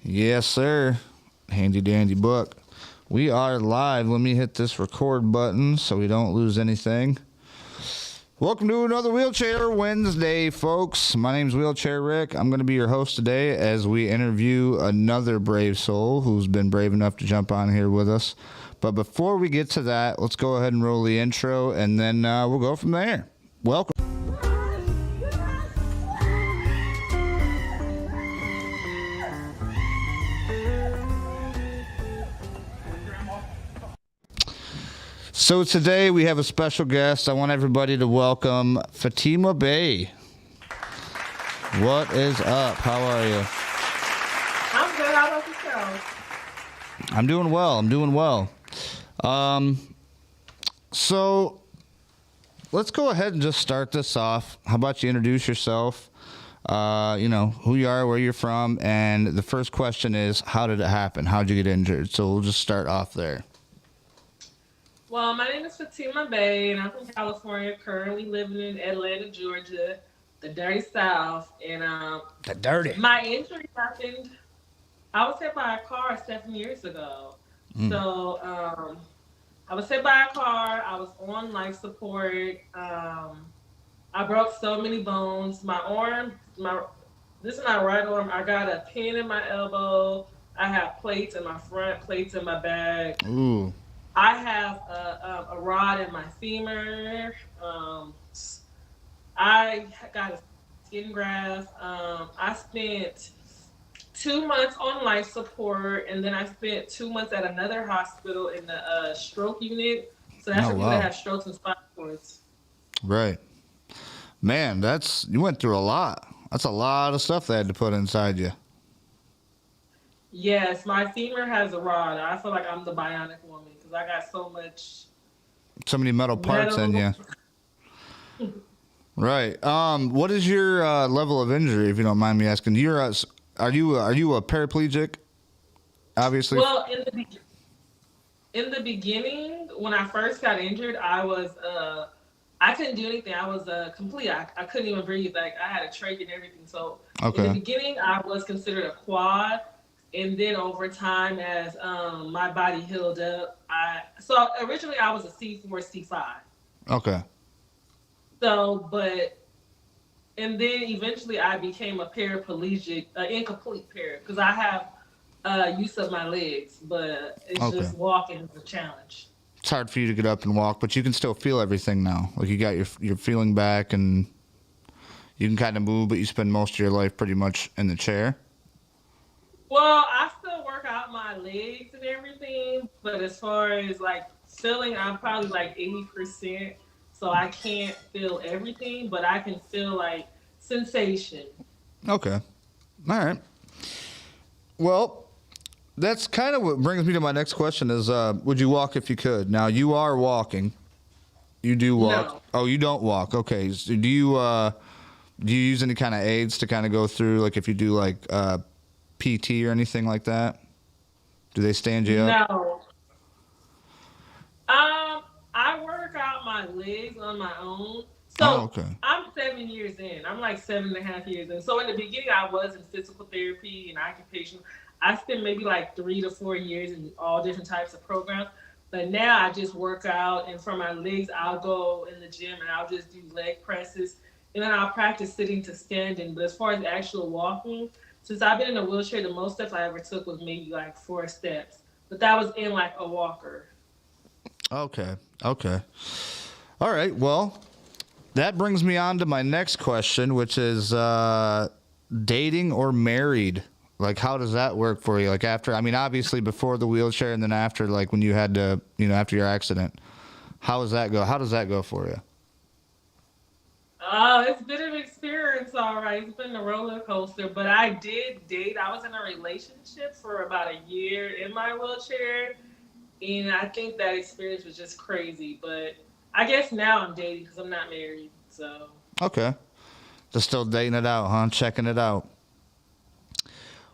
Yes, sir. Handy dandy book. We are live. Let me hit this record button so we don't lose anything. Welcome to another Wheelchair Wednesday, folks. My name's Wheelchair Rick. I'm going to be your host today as we interview another brave soul who's been brave enough to jump on here with us. But before we get to that, let's go ahead and roll the intro, and then we'll go from there. Welcome. So today we have a special guest. I want everybody to welcome Fatima Bey. What is up? How are you? I'm good. How about yourself? I'm doing well. So let's go ahead and just start this off. How about you introduce yourself? Who you are, where you're from, and the first question is, how did it happen? How did you get injured? So we'll just start off there. Well, my name is Fatima Bey, and I'm from California, currently living in Atlanta, Georgia, the dirty South. And The dirty. my injury happened, I was hit by a car 7 years ago. So I was hit by a car. I was on life support. I broke so many bones. My arm, this is my right arm. I got a pin in my elbow. I have plates in my front, plates in my back. Ooh. I have a rod in my femur. I got a skin graft. I spent 2 months on life support, and then I spent 2 months at another hospital in the stroke unit. So that's for people that have strokes and spinal cords. Right. Man, you went through a lot. That's a lot of stuff they had to put inside you. Yes, my femur has a rod. I feel like I'm the bionic woman because I got So many metal parts in you. Right. What is your level of injury, if you don't mind me asking? Are you a paraplegic? Obviously. Well, in the beginning, when I first got injured, I couldn't do anything. I was complete. I couldn't even breathe. Like I had a trach and everything. So in the beginning, I was considered a quad. And then over time, as my body healed up, so originally I was a C4, C5. Okay. So, and then eventually I became a paraplegic, incomplete para, because I have use of my legs, but it's just walking is a challenge. It's hard for you to get up and walk, but you can still feel everything now. Like you got your feeling back, and you can kind of move, but you spend most of your life pretty much in the chair. Well, I still work out my legs and everything, but as far as like feeling, I'm probably like 80%. So I can't feel everything, but I can feel like sensation. Okay. All right. Well, that's kind of what brings me to my next question is, would you walk if you could? Now, you are walking. You do walk. No. Oh, you don't walk. Okay. So do you use any kind of aids to kind of go through, like if you do like PT or anything like that? Do they stand you up? No. I work out my legs on my own. So I'm 7 years in. I'm like 7.5 years in. So in the beginning, I was in physical therapy and occupation. I spent maybe like 3 to 4 years in all different types of programs. But now I just work out, and for my legs, I'll go in the gym and I'll just do leg presses. And then I'll practice sitting to standing. But as far as actual walking, since I've been in a wheelchair, the most steps I ever took was maybe like 4 steps. But that was in like a walker. Okay. All right. Well, that brings me on to my next question, which is dating or married. Like, how does that work for you? Like after, I mean, obviously before the wheelchair and then after, like when you had to, after your accident, how does that go? How does that go for you? Oh, it's been an experience, all right. It's been a roller coaster, but I did date. I was in a relationship for about a year in my wheelchair, and I think that experience was just crazy. But I guess now I'm dating because I'm not married, so. Okay. Just still dating it out, huh? Checking it out.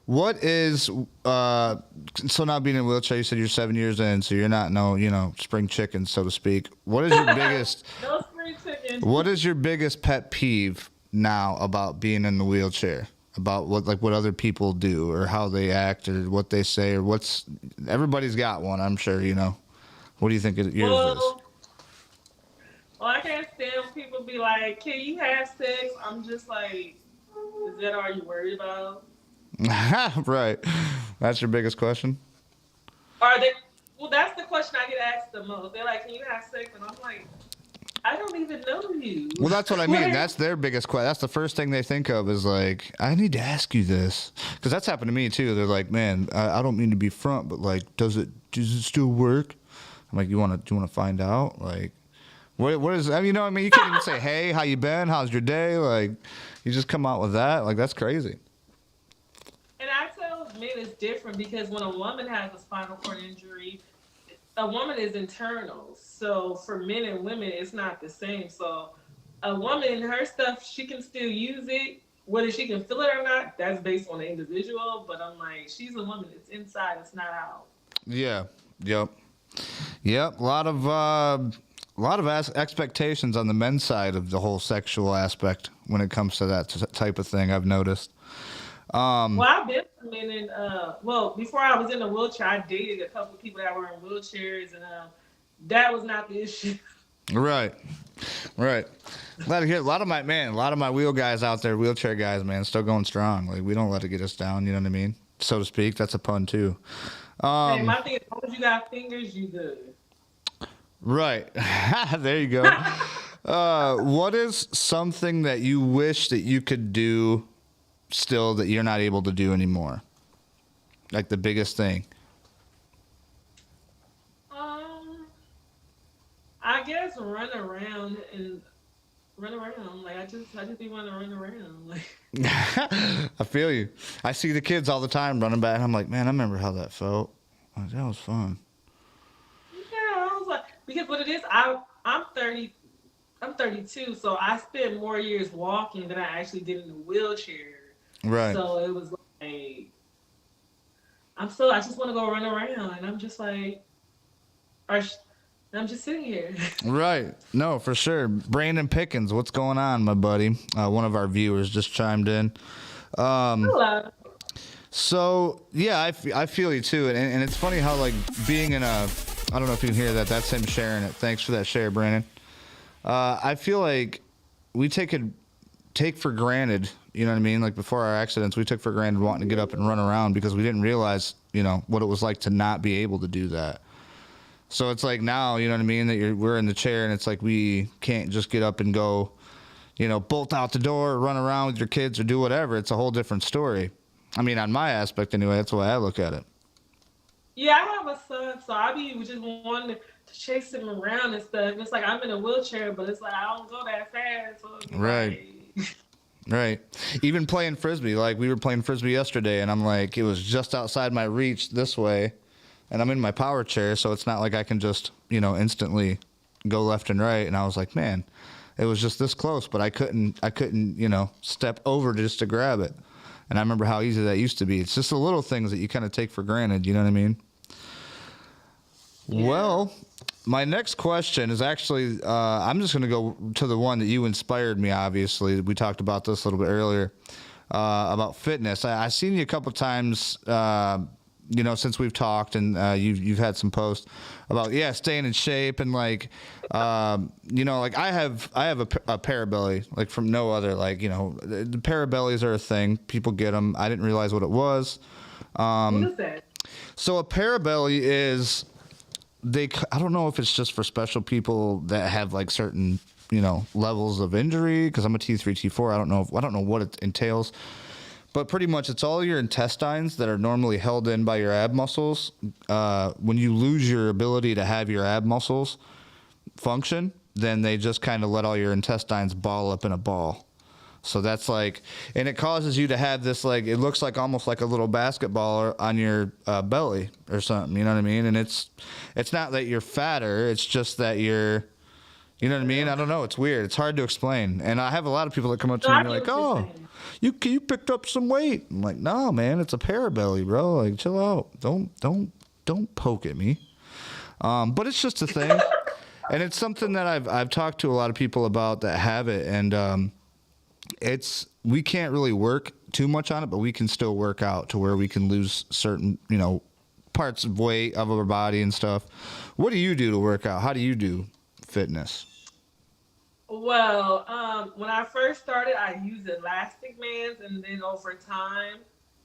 What is, so now being in a wheelchair, you said you're 7 years in, so you're not spring chicken, so to speak. What is your biggest, No spring chicken. what is your biggest pet peeve now about being in the wheelchair? about what other people do or how they act or what they say or everybody's got one, I'm sure, you know. What do you think yours is? Well, I can't stand when people be like, "Can you have sex?" I'm just like, is that all you worried about? Right. That's your biggest question? Are they? Well, that's the question I get asked the most. They're like, "Can you have sex?" And I'm like, I don't even know you. Well, that's what I mean. That's their biggest question. That's the first thing they think of is like, I need to ask you this. Because that's happened to me, too. They're like, man, I don't mean to be front, but like, does it still work? I'm like, do you want to find out? Like, what is, I mean, you know what I mean? You can't even say, hey, how you been? How's your day? Like, you just come out with that. Like, that's crazy. And I tell men it's different because when a woman has a spinal cord injury, a woman is internal. So for men and women, it's not the same. So a woman, her stuff, she can still use it. Whether she can feel it or not, that's based on the individual. But I'm like, she's a woman. It's inside. It's not out. Yeah. Yep. A lot of expectations on the men's side of the whole sexual aspect when it comes to that type of thing. I've noticed. Well, I've been with men, and before I was in a wheelchair, I dated a couple of people that were in wheelchairs, and that was not the issue. Right. Glad to hear. A lot of my wheel guys out there, wheelchair guys, man, still going strong. Like, we don't let it get us down. You know what I mean? So to speak. That's a pun too. Hey, my thing is, as long as you got fingers, you good. Right. There you go. What is something that you wish that you could do still that you're not able to do anymore? Like the biggest thing. I guess run around. Like I just be wanting to run around. Like I feel you. I see the kids all the time running back, and I'm like, man, I remember how that felt. Like, that was fun. Yeah, I was like, because what it is, I'm 30. I'm 32, so I spent more years walking than I actually did in a wheelchair. Right. So it was like, I just want to go run around, and I'm just like, I'm just sitting here. Right. No, for sure. Brandon Pickens, what's going on, my buddy? One of our viewers just chimed in. Hello. So, yeah, I feel you, too. And it's funny how, like, being in I don't know if you can hear that. That's him sharing it. Thanks for that share, Brandon. I feel like we take for granted, you know what I mean? Like, before our accidents, we took for granted wanting to get up and run around because we didn't realize, you know, what it was like to not be able to do that. So it's like now, you know what I mean, that we're in the chair and it's like we can't just get up and go, you know, bolt out the door, run around with your kids or do whatever. It's a whole different story. I mean, on my aspect anyway, that's the way I look at it. Yeah, I have a son, so I be just wanting to chase him around and stuff. It's like I'm in a wheelchair, but it's like I don't go that fast. So right. Like... Right. Even playing Frisbee, like we were playing Frisbee yesterday, and I'm like, it was just outside my reach this way, and I'm in my power chair, so it's not like I can just, you know, instantly go left and right. And I was like, man, it was just this close, but I couldn't, you know, step over just to grab it. And I remember how easy that used to be. It's just the little things that you kind of take for granted. You know what I mean? Yeah. Well, my next question is actually, I'm just going to go to the one that you inspired me, obviously. We talked about this a little bit earlier, about fitness. I've seen you a couple times, you know, since we've talked, and you've had some posts about, staying in shape, and like, you know, like I have a parabelly, like from no other, like, you know, the parabellies are a thing. People get them. I didn't realize what it was. What is that? So a parabelly is, I don't know if it's just for special people that have like certain, you know, levels of injury, because I'm a T3, T4. I don't know what it entails. But pretty much it's all your intestines that are normally held in by your ab muscles. When you lose your ability to have your ab muscles function, then they just kind of let all your intestines ball up in a ball. So that's like, and it causes you to have this, like, it looks like almost like a little basketball on your belly or something, you know what I mean? And it's not that you're fatter, it's just that you're, you know what I mean? I don't know, it's weird. It's hard to explain. And I have a lot of people that come up to me and be like, oh, you picked up some weight. I'm like, no, man, it's a parabelly, bro. Like, chill out. Don't poke at me. But it's just a thing. And it's something that I've talked to a lot of people about that have it, and we can't really work too much on it, but we can still work out to where we can lose certain, parts of weight of our body and stuff. What do you do to work out? How do you do fitness? Well, when I first started, I used elastic bands, and then over time,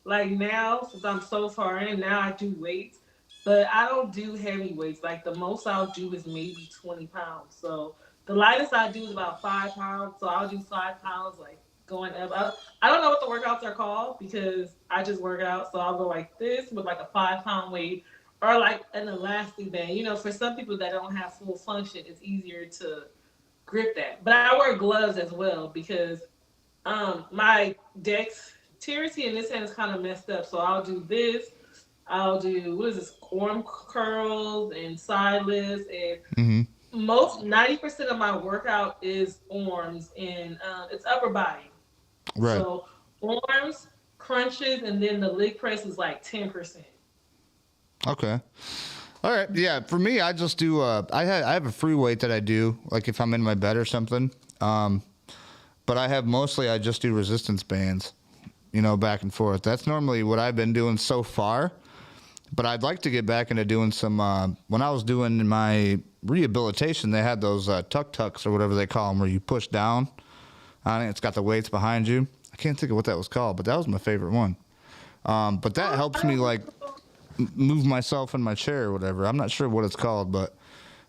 like now, since I'm so far in, now I do weights, but I don't do heavy weights. Like the most I'll do is maybe 20 pounds. So the lightest I do is about 5 pounds. So I'll do 5 pounds, like going up. I don't know what the workouts are called because I just work out. So I'll go like this with like a 5 pound weight or like an elastic band. For some people that don't have full function, it's easier to grip that. But I wear gloves as well because my dexterity in this hand is kind of messed up. So I'll do this. I'll do what is this? Arm curls and side lifts, and most 90% of my workout is arms and it's upper body. Right. So arms, crunches, and then the leg press is like 10%. Okay. All right. Yeah. For me, I just do. I have a free weight that I do, like if I'm in my bed or something. But I just do resistance bands, back and forth. That's normally what I've been doing so far. But I'd like to get back into doing some. When I was doing my rehabilitation, they had those tuk-tuks or whatever they call them, where you push down on it. It's got the weights behind you. I can't think of what that was called, but that was my favorite one. But that helps me like move myself in my chair or whatever. I'm not sure what it's called, but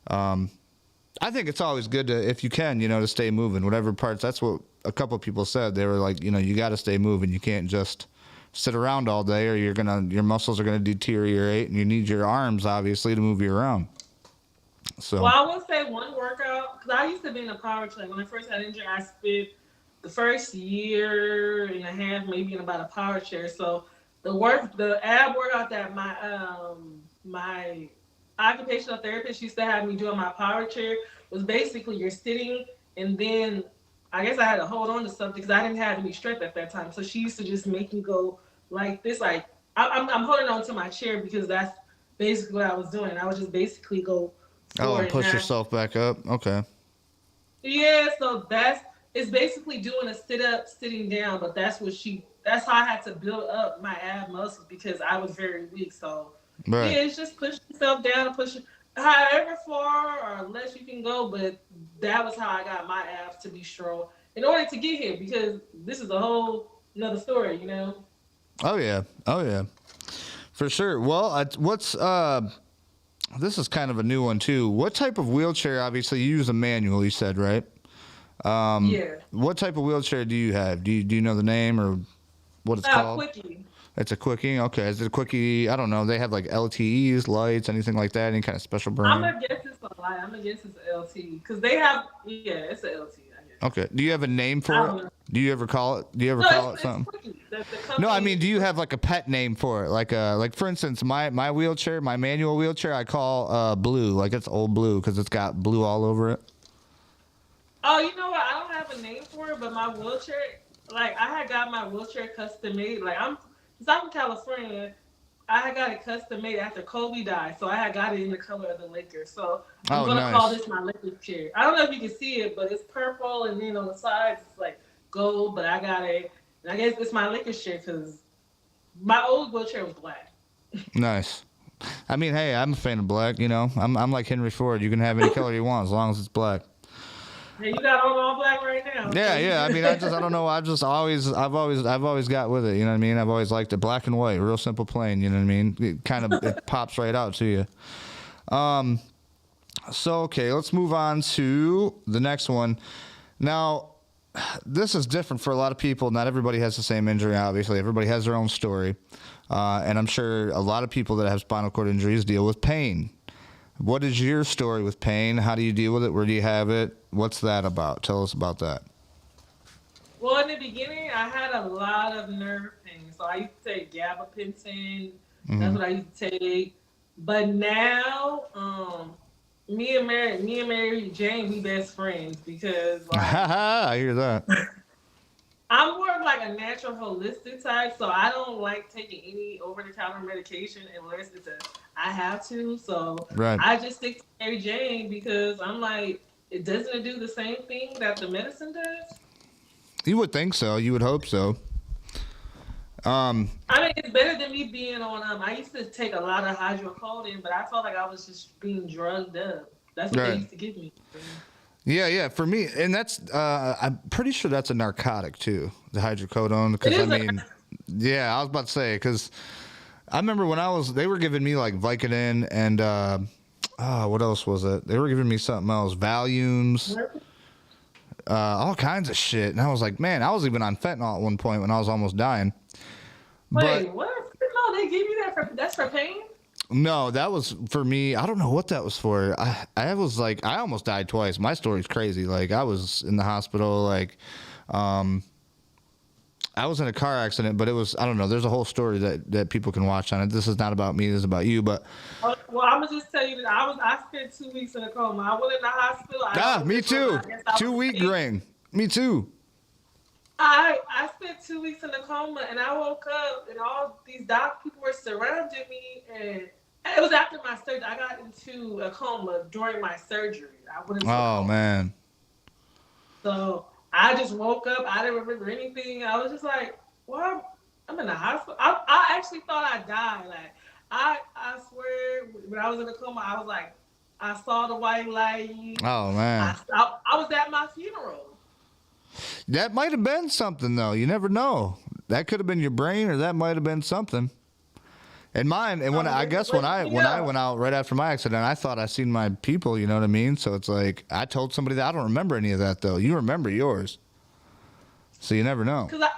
I think it's always good to, if you can, to stay moving, whatever parts. That's what a couple of people said. They were like, you got to stay moving. You can't just sit around all day or your muscles are going to deteriorate, and you need your arms, obviously, to move you around. So. Well, I will say one workout, because I used to be in a power chair. When I first had injured, I spent the first year and a half maybe in about a power chair. So the ab workout that my occupational therapist used to have me do in my power chair was basically you're sitting, and then I guess I had to hold on to something because I didn't have any strength at that time. So she used to just make me go like this, like I'm holding on to my chair because that's basically what I was doing. I would just basically go forward and push yourself back up. Okay. Yeah, so it's basically doing a sit up, sitting down, but that's how I had to build up my ab muscles because I was very weak. So right. Yeah, it's just push yourself down and push however far or less you can go, but that was how I got my abs to be strong in order to get here, because this is a whole another story, Oh yeah, for sure. Well, this is kind of a new one too. What type of wheelchair? Obviously, you use a manual. You said, right? Yeah. What type of wheelchair do you have? Do you know the name or what it's called? Quickie. It's a Quickie? Okay. Is it a Quickie? I don't know. They have like LTEs, lights, anything like that? Any kind of special brand? I'm going to guess it's a light. I'm going to guess it's an LT. Because they have, it's an LT, I guess. Okay. Do you have a name for it? Do you ever call it something? No, I mean, do you have like a pet name for it? Like for instance, my wheelchair, my manual wheelchair, I call Blue. Like it's old Blue because it's got blue all over it. Oh, you know what? I don't have a name for it, but my wheelchair, like I had got my wheelchair custom made. Like I'm from California, I had got it custom made after Kobe died, so I had got it in the color of the Lakers. So I'm gonna call this my Lakers chair. I don't know if you can see it, but it's purple, and then on the sides it's like gold. But I got it, and I guess it's my Lakers chair because my old wheelchair was black. Nice. I mean, hey, I'm a fan of black. I'm like Henry Ford. You can have any color you want as long as it's black. Hey, you got all black right now. Yeah. I mean, I don't know. I've always got with it. You know what I mean? I've always liked it black and white, real simple, plain. You know what I mean? It pops right out to you. So okay, let's move on to the next one. Now, this is different for a lot of people. Not everybody has the same injury. Obviously, everybody has their own story, and I'm sure a lot of people that have spinal cord injuries deal with pain. What is your story with pain? How do you deal with it? Where do you have it? What's that about? Tell us about that. Well, in the beginning, I had a lot of nerve pain. So I used to take gabapentin. That's what I used to take. But now, me and Mary Jane, we best friends because I hear that. I'm more of like a natural holistic type, so I don't like taking any over-the-counter medication unless I have to. So right. I just stick to Mary Jane because I'm like, it doesn't do the same thing that the medicine does. You would think so. You would hope so. I mean, it's better than me being on. I used to take a lot of hydrocodone, but I felt like I was just being drugged up. That's what they used to give me. Yeah. For me, and that's I'm pretty sure that's a narcotic too, the hydrocodone. Because I mean, yeah, I was about to say because I remember when they were giving me like Vicodin and what else was it? They were giving me something else, Valiums. All kinds of shit. And I was like, man, I was even on fentanyl at one point when I was almost dying. Wait, what? No, they give you that that's for pain? No, that was for me. I don't know what that was for. I was like, I almost died twice. My story's crazy. Like, I was in the hospital, like, I was in a car accident, but it was, I don't know. There's a whole story that people can watch on it. This is not about me. This is about you, but. Well, I'm going to just tell you that I spent 2 weeks in a coma. I went in the hospital. Me too. 2-week ring. Me too. I spent 2 weeks in a coma, and I woke up, and all these people were surrounding me, and it was after my surgery. I got into a coma during my surgery. I went into a coma. Man. So I just woke up. I didn't remember anything. I was just like, well, I'm in the hospital. I actually thought I died. Like, I swear, when I was in a coma, I was like, I saw the white light. Oh, man. I was at my funeral. That might have been something, though. You never know. That could have been your brain, or that might have been something. And mine, and when I went out right after my accident, I thought I seen my people. You know what I mean? So it's like I told somebody that I don't remember any of that, though. You remember yours, so you never know. Because I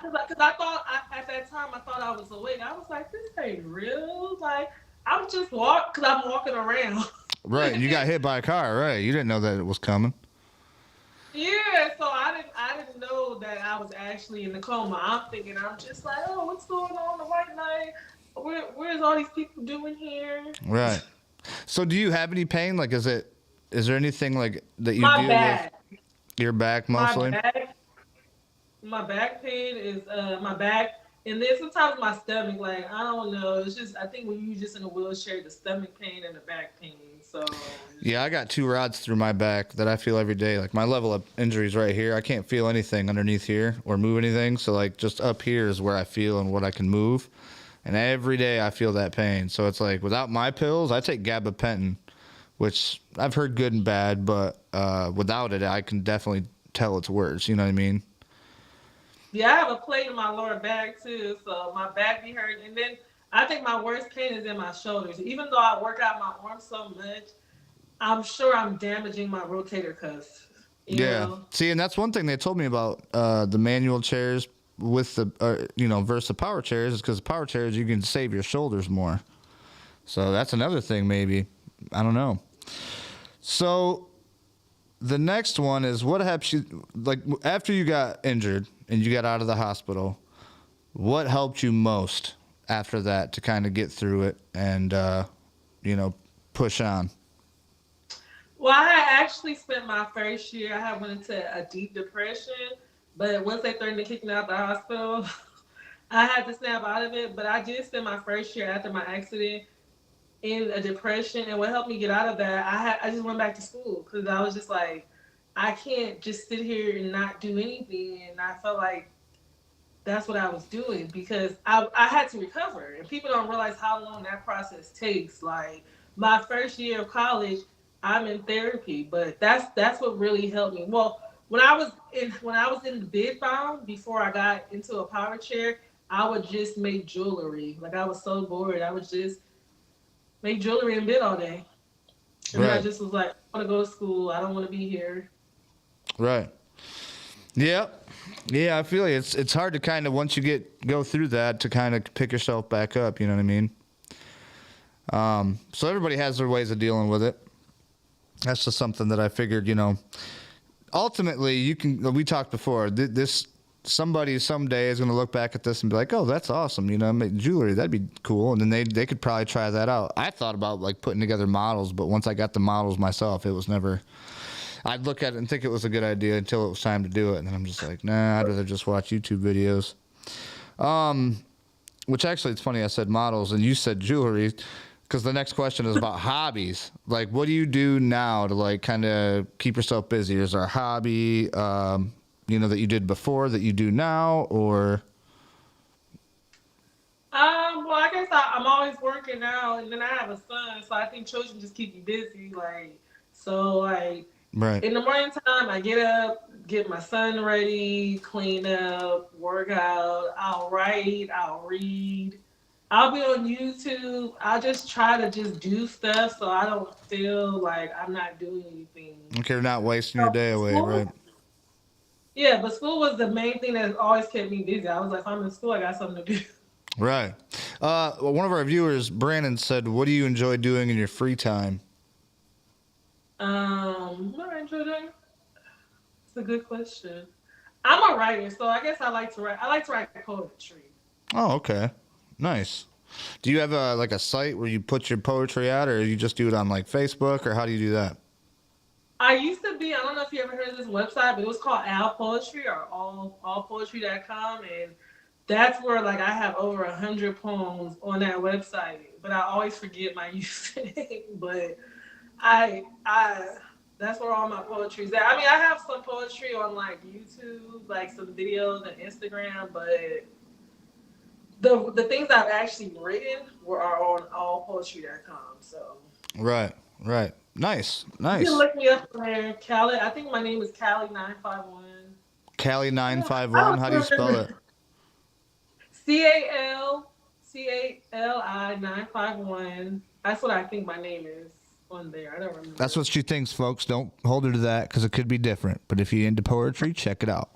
thought at that time I thought I was awake. I was like, this ain't real. Like I'm just because I'm walking around. Right, and you got hit by a car. Right, you didn't know that it was coming. Yeah, so I didn't know that I was actually in the coma. I'm thinking I'm just like, oh, what's going on? The white knight. Where's all these people doing here? Right. So do you have any pain? Like, is there anything like that you my deal back. with? Your back mostly. My back pain is my back, and then sometimes my stomach. Like I don't know. It's just I think when you're just in a wheelchair, the stomach pain and the back pain. So yeah, I got 2 rods through my back that I feel every day. Like my level of injury is right here. I can't feel anything underneath here or move anything. So like just up here is where I feel and what I can move. And every day I feel that pain. So it's like without my pills, I take gabapentin, which I've heard good and bad, but without it, I can definitely tell it's worse. You know what I mean? Yeah, I have a plate in my lower back too, so my back be hurting. And then I think my worst pain is in my shoulders. Even though I work out my arms so much, I'm sure I'm damaging my rotator cuffs. You know? See, and that's one thing they told me about the manual chairs with the versus the power chairs is because the power chairs you can save your shoulders more. So that's another thing maybe. I don't know. So the next one is what helps you, like after you got injured and you got out of the hospital, what helped you most after that to kind of get through it and push on? Well, I had actually spent my first year, I had went into a deep depression, but once they threatened to kick me out the hospital, I had to snap out of it. But I did spend my first year after my accident in a depression, and what helped me get out of that, I just went back to school because I was just like, I can't just sit here and not do anything, and I felt like that's what I was doing because I had to recover, and people don't realize how long that process takes. Like my first year of college, I'm in therapy, but that's what really helped me. Well, when I was in the bid farm before I got into a power chair, I would just make jewelry. Like I was so bored, I would just make jewelry and bid all day. And then I just was like, I want to go to school. I don't want to be here. Right. Yeah. Yeah, I feel like it's hard to kind of once you go through that to kind of pick yourself back up. You know what I mean? So everybody has their ways of dealing with it. That's just something that I figured, ultimately we talked before, somebody someday is going to look back at this and be like, oh, that's awesome. Make jewelry, that'd be cool. And then they could probably try that out. I thought about like putting together models, but once I got the models myself, it was never, I'd look at it and think it was a good idea until it was time to do it. And then I'm just like, nah, I'd rather just watch YouTube videos. Which actually, it's funny. I said models and you said jewelry. Because the next question is about hobbies. Like, what do you do now to, like, kind of keep yourself busy? Is there a hobby, that you did before that you do now? Or Well, I guess I'm always working out, and then I have a son, so I think children just keep you busy. Like, so like Right. in the morning time, I get up, get my son ready, clean up, work out. I'll write, I'll read. I'll be on YouTube. I'll just try to just do stuff so I don't feel like I'm not doing anything. Okay, you're not wasting your So day away, right? yeah, but school was the main thing that always kept me busy. I was like, if I'm in school, I got something to do. Right. One of our viewers, Brandon, said, "What do you enjoy doing in your free time?" What do I enjoy doing? It's a good question. I'm a writer, so I guess I like to write. I like to write poetry. Oh, okay. Nice. Do you have a site where you put your poetry at, or you just do it on like Facebook, or how do you do that? I used to be, I don't know if you ever heard of this website, but it was called Al Poetry or allpoetry.com. And that's where like I have over 100 poems on that website. But I always forget my username. But I that's where all my poetry is at. I mean, I have some poetry on like YouTube, like some videos and Instagram, but the things I've actually written are on allpoetry.com. So Right. Right. Nice. you can Nice. look me up there, Callie. I think my name is Callie951. Cali nine Yeah, five I one. don't How do you spell remember. it? CALI951. That's what I think my name is on there. I don't That's remember. what she thinks, folks. Don't hold her to that because it could be different. But if you're into poetry, check it out.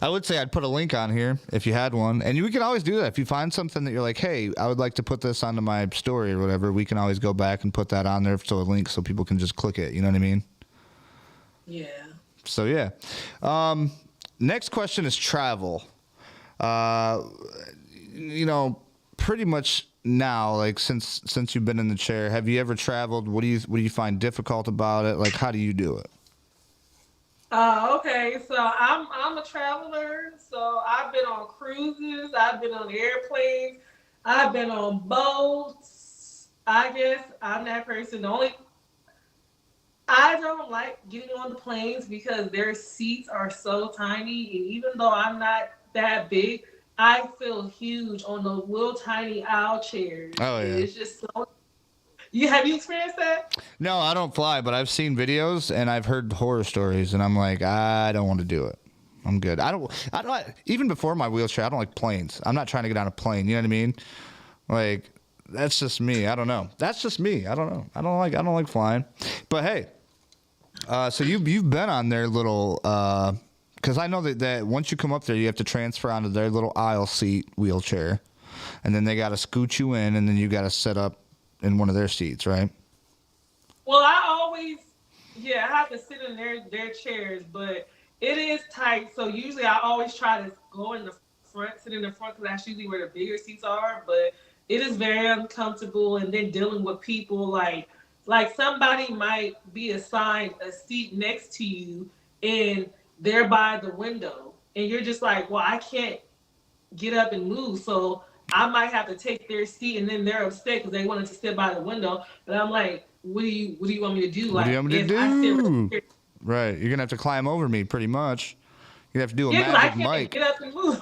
I would say I'd put a link on here if you had one. And you can always do that. If you find something that you're like, hey, I would like to put this onto my story or whatever, we can always go back and put that on there so a link so people can just click it. You know what I mean? Yeah. So, yeah. Next question is travel. Uh, pretty much now, like since you've been in the chair, have you ever traveled? What do you find difficult about it? Like, how do you do it? Okay. So I'm a traveler. So I've been on cruises. I've been on airplanes. I've been on boats. I guess I'm that person. The only I don't like getting on the planes because their seats are so tiny, and even though I'm not that big, I feel huge on those little tiny aisle chairs. Oh And yeah. it's just so. You have you experienced that? No, I don't fly, but I've seen videos and I've heard horror stories, and I'm like, I don't want to do it. I'm good. I don't. Even before my wheelchair, I don't like planes. I'm not trying to get on a plane. You know what I mean? Like, that's just me. I don't know. That's just me. I don't know. I don't like flying. But hey, so you've been on their little. Because I know that once you come up there, you have to transfer onto their little aisle seat wheelchair, and then they got to scoot you in, and then you got to sit up in one of their seats, right? Well, I always, yeah, I have to sit in their chairs, but it is tight. So usually I always try to go in the front, sit in the front because that's usually where the bigger seats are. But it is very uncomfortable, and then dealing with people like somebody might be assigned a seat next to you, and they're by the window, and you're just like, well, I can't get up and move, so I might have to take their seat, and then they're upset because they wanted to sit by the window. But I'm like, what do you want me to do? What do you Like, want me to if I sit right do? here, Right. You're gonna have to climb over me, pretty much. You have to do a yeah, because I magic can't mic. get up and move.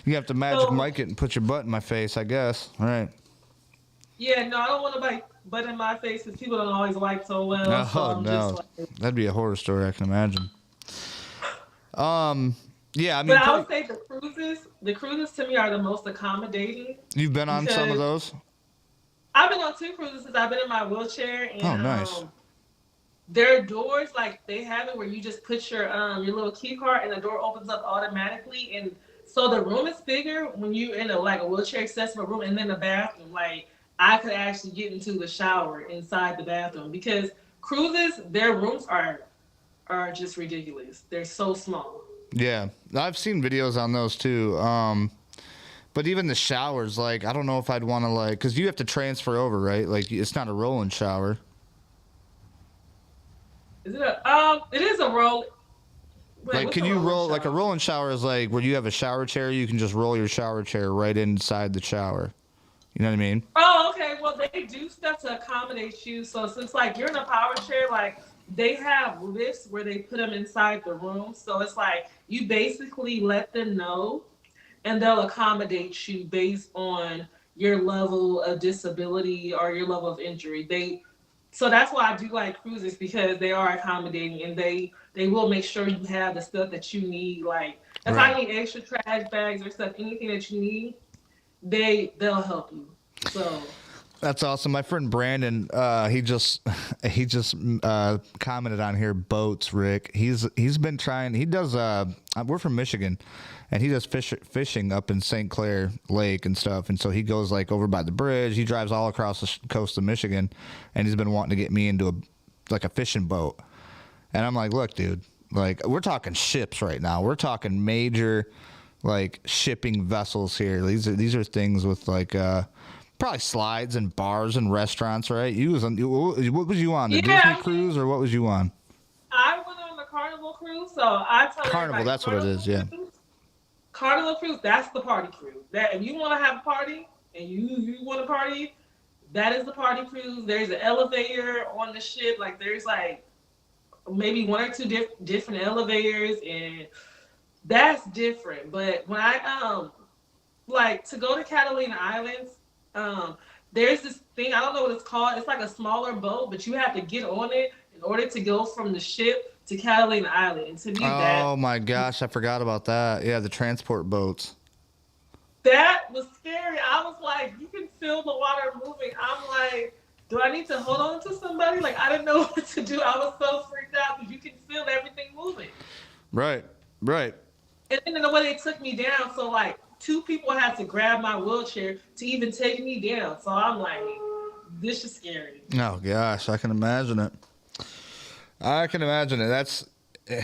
You have to magic So mic it and put your butt in my face, I guess. All right. yeah, no, I don't want nobody butt in my face because people don't always wipe so well. So Oh I'm just no, like. that'd be a horror story. I can imagine. Yeah. I But mean, I would say the cruises to me are the most accommodating you've been on some of because those. I've been on two cruises since I've been in my wheelchair, Oh, and nice. their doors, like they have it where you just put your little key card and the door opens up automatically, and so the room is bigger when you're in a wheelchair accessible room, and then the bathroom, like I could actually get into the shower inside the bathroom because cruises, their rooms are just ridiculous. They're so small. Yeah, I've seen videos on those too. But even the showers, like, I don't know if I'd want to, like, because you have to transfer over, right? Like, it's not a rolling shower. Is it it is a roll. Wait, Like, what's can a you rolling roll, like, a shower? rolling shower is like where you have a shower chair, you can just roll your shower chair right inside the shower. You know what I mean? Oh, okay. Well, they do stuff to accommodate you. So since like you're in a power chair, like they have lifts where they put them inside the room. So it's like you basically let them know, and they'll accommodate you based on your level of disability or your level of injury. So that's why I do like cruises, because they are accommodating, and they will make sure you have the stuff that you need. Like if I need extra trash bags or stuff, anything that you need, they'll help you. So that's awesome. My friend Brandon, he just commented on here boats. Rick, he's been trying. He does. We're from Michigan, and he does fishing up in St. Clair Lake and stuff. And so he goes like over by the bridge. He drives all across the coast of Michigan, and he's been wanting to get me into a fishing boat. And I'm like, look, dude, like we're talking ships right now. We're talking major like shipping vessels here. These are things with like probably slides and bars and restaurants, right? What was you on? The Disney cruise, or what was you on? I went on the Carnival cruise, so I tell Carnival. That's what it is, yeah. Carnival cruise, that's the party cruise. That if you want to have a party and you want to party, that is the party cruise. There's an elevator on the ship. Like there's like maybe one or two different elevators, and that's different. But when I like to go to Catalina Islands, there's this thing, I don't know what it's called. It's like a smaller boat, but you have to get on it in order to go from the ship to Catalina Island. And to me, oh my gosh, I forgot about that. Yeah, the transport boats. That was scary. I was like, you can feel the water moving. I'm like, do I need to hold on to somebody? Like, I didn't know what to do. I was so freaked out because you can feel everything moving. Right. And then the way they took me down, so like 2 people had to grab my wheelchair to even take me down. So I'm like, this is scary. Oh gosh, I can imagine it. That's,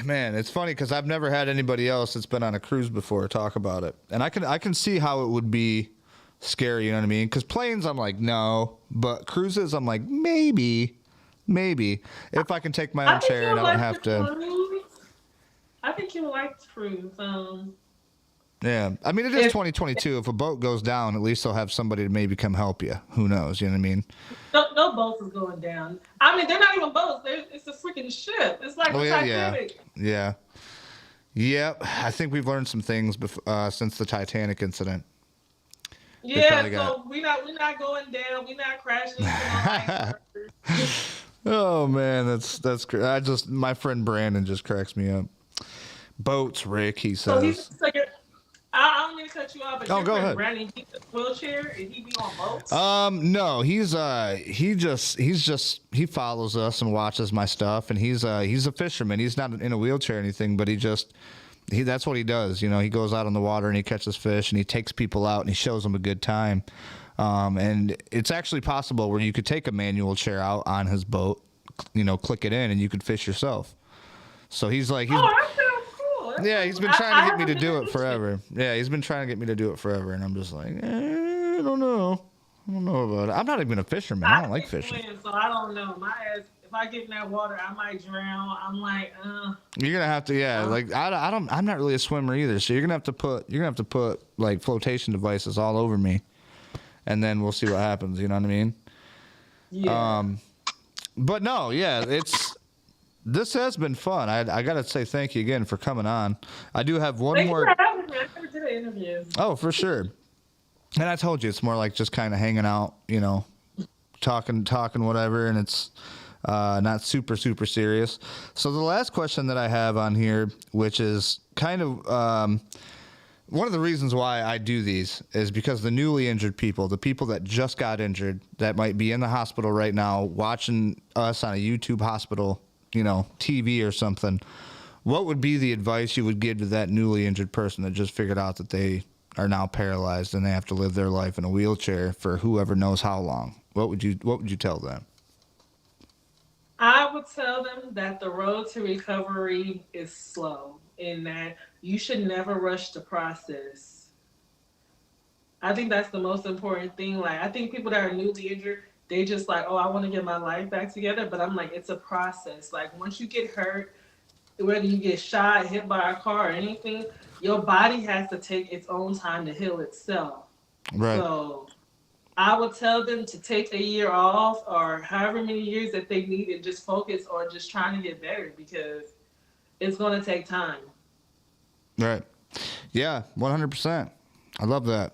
man, it's funny because I've never had anybody else that's been on a cruise before talk about it, and I can see how it would be scary. You know what I mean? Because planes, I'm like no, but cruises, I'm like maybe if I can take my own chair and I don't have to. I think you would like the cruise. Yeah, I mean, it is 2022. If a boat goes down, at least they'll have somebody to maybe come help you. Who knows? You know what I mean? No boats is going down. I mean, they're not even boats. It's a freaking ship. It's like the Titanic. Yeah. Yep. I think we've learned some things since the Titanic incident. Yeah, so we're not going down. We're not crashing. Oh man, that's great. My friend Brandon just cracks me up. Boats, Rick. He says. So I don't mean to cut you off, but go ahead. Brandon, he's in a wheelchair and he be on boats. No, he follows us and watches my stuff, and he's a fisherman. He's not in a wheelchair or anything, but that's what he does. You know, he goes out on the water and he catches fish and he takes people out and he shows them a good time. And it's actually possible where you could take a manual chair out on his boat, you know, click it in and you could fish yourself. So he's like, yeah, he's been trying to get me to do it forever. And I'm just like, I don't know about it. I'm not even a fisherman. I don't like fishing. So I don't know. My ass, if I get in that water, I might drown. I'm like, You're gonna have to, yeah. Like I'm not really a swimmer either. So you're gonna have to put like flotation devices all over me, and then we'll see what happens. You know what I mean? Yeah. But no, yeah, this has been fun. I gotta say thank you again for coming on. I do have one more. Thank you for having me. I never did an interview. Oh, for sure. And I told you it's more like just kind of hanging out, you know, talking whatever, and it's not super serious. So the last question that I have on here, which is kind of one of the reasons why I do these, is because the newly injured people, the people that just got injured, that might be in the hospital right now watching us on a YouTube hospital, you know, TV or something, what would be the advice you would give to that newly injured person that just figured out that they are now paralyzed and they have to live their life in a wheelchair for whoever knows how long? What would you tell them? I would tell them that the road to recovery is slow, and that you should never rush the process. I think that's the most important thing. Like, I think people that are newly injured, they just like, oh, I want to get my life back together. But I'm like, it's a process. Like, once you get hurt, whether you get shot, hit by a car, or anything, your body has to take its own time to heal itself. Right. So I would tell them to take a year off, or however many years that they need, and just focus on just trying to get better, because it's going to take time. Right. Yeah, 100%. I love that.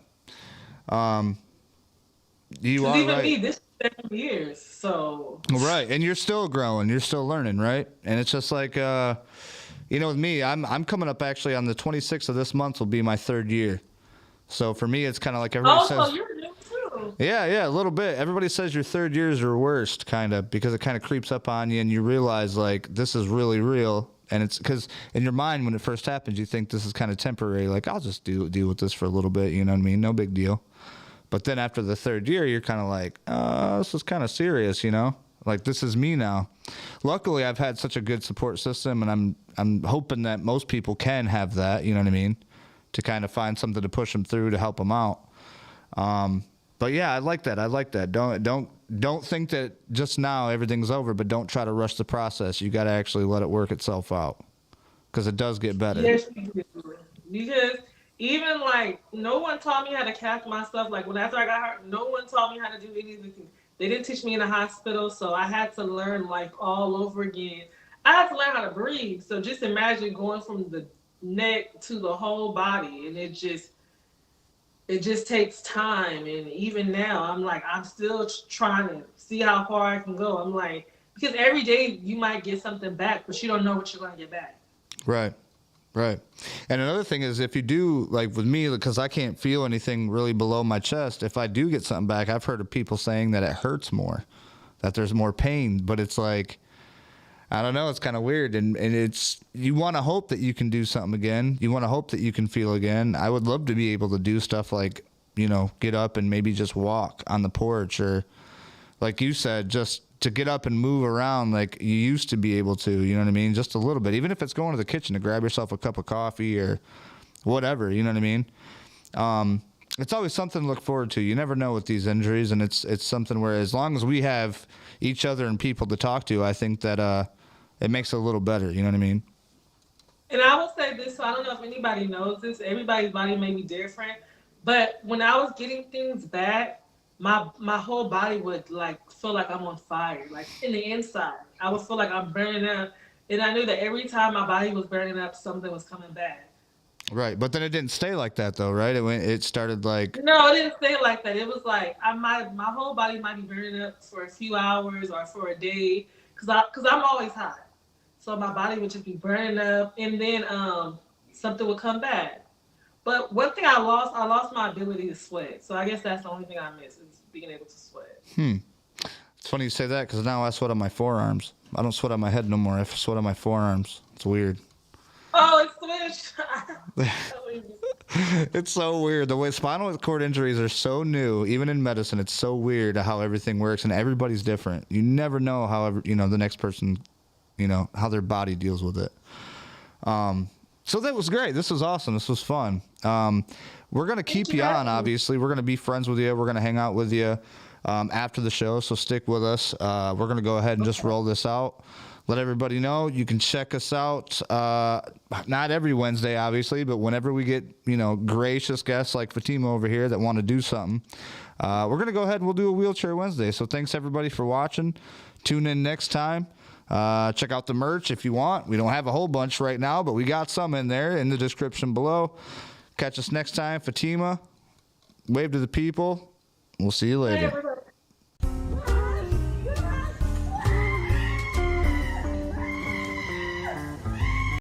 You are even right. me, this is 7 years, so. Right, and you're still growing. You're still learning, right? And it's just like, with me, I'm coming up actually on the 26th of this month will be my 3rd year. So for me, it's kind of like everybody says. So you're new too. Yeah, a little bit. Everybody says your 3rd years are worst, kind of, because it kind of creeps up on you and you realize, like, this is really real. And it's because in your mind, when it first happens, you think this is kind of temporary. Like, I'll just deal with this for a little bit. You know what I mean? No big deal. But then after the 3rd year, you're kind of like, this is kind of serious, Like, this is me now. Luckily, I've had such a good support system, and I'm hoping that most people can have that, you know what I mean, to kind of find something to push them through to help them out. But yeah, I like that. Don't think that just now everything's over, but don't try to rush the process. You got to actually let it work itself out, because it does get better. Yes, you do. Because even like no one taught me how to catch myself. Like when after I got hurt, no one taught me how to do anything. They didn't teach me in the hospital, so I had to learn like all over again. I had to learn how to breathe. So just imagine going from the neck to the whole body, and it just takes time. And even now, I'm still trying to see how far I can go. I'm like, because every day you might get something back, but you don't know what you're going to get back. Right. And another thing is, if you do, like with me, because I can't feel anything really below my chest, if I do get something back, I've heard of people saying that it hurts more, that there's more pain. But it's like, I don't know, it's kind of weird. And it's, you want to hope that you can do something again. You want to hope that you can feel again. I would love to be able to do stuff like, get up and maybe just walk on the porch, or like you said, just to get up and move around like you used to be able to, you know what I mean? Just a little bit, even if it's going to the kitchen to grab yourself a cup of coffee or whatever, you know what I mean? It's always something to look forward to. You never know with these injuries, and it's something where as long as we have each other and people to talk to, I think that it makes it a little better, you know what I mean? And I will say this, so I don't know if anybody knows this, everybody's body may be different, but when I was getting things back, my whole body would like feel like I'm on fire, like in the inside. I would feel like I'm burning up, and I knew that every time my body was burning up, something was coming back. Right, but then it didn't stay like that though, right? It started like. No, it didn't stay like that. It was like my whole body might be burning up for a few hours or for a day, cause I'm always hot, so my body would just be burning up, and then something would come back. But one thing I lost my ability to sweat. So I guess that's the only thing I miss is being able to sweat. It's funny you say that, because now I sweat on my forearms. I don't sweat on my head no more. I sweat on my forearms. It's weird. Oh, it's switched. It's so weird. The way spinal cord injuries are so new, even in medicine, it's so weird how everything works, and everybody's different. You never know how, the next person, how their body deals with it. So that was great. This was awesome. This was fun. We're going to keep you on, obviously. We're going to be friends with you. We're going to hang out with you after the show, so stick with us. We're going to go ahead and just roll this out. Let everybody know. You can check us out, not every Wednesday, obviously, but whenever we get, gracious guests like Fatima over here that want to do something, we're going to go ahead and we'll do a Wheelchair Wednesday. So thanks, everybody, for watching. Tune in next time. Check out the merch if you want. We don't have a whole bunch right now, but we got some in there in the description below. Catch us next time. Fatima, wave to the people. We'll see you later.